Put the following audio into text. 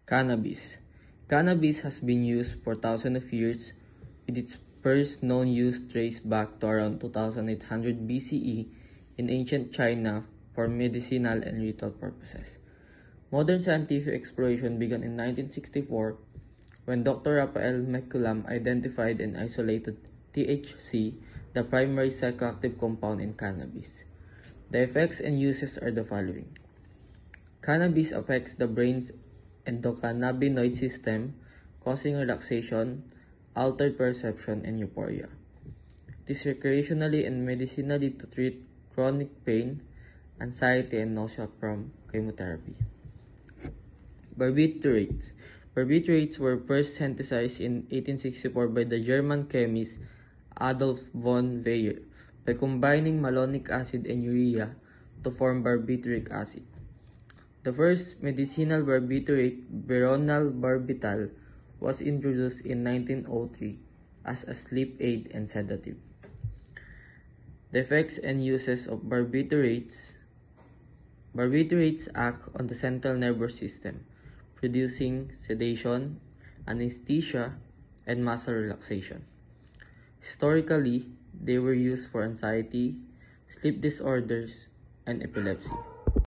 Cannabis. Cannabis has been used for thousands of years, with its first known use traced back to around 2800 BCE in ancient China for medicinal and ritual purposes. Modern scientific exploration began in 1964 when Dr. Raphael McCullum identified and isolated THC, the primary psychoactive compound in cannabis. The effects and uses are the following. Cannabis affects the brain's endocannabinoid system, causing relaxation, altered perception, and euphoria. It is recreationally and medicinally to treat chronic pain, anxiety, and nausea from chemotherapy. Barbiturates. Barbiturates were first synthesized in 1864 by the German chemist Adolf von Weyer by combining malonic acid and urea to form barbituric acid. The first medicinal barbiturate, Veronal barbital, was introduced in 1903 as a sleep aid and sedative. The effects and uses of barbiturates. Barbiturates act on the central nervous system, producing sedation, anesthesia, and muscle relaxation. Historically, they were used for anxiety, sleep disorders, and epilepsy.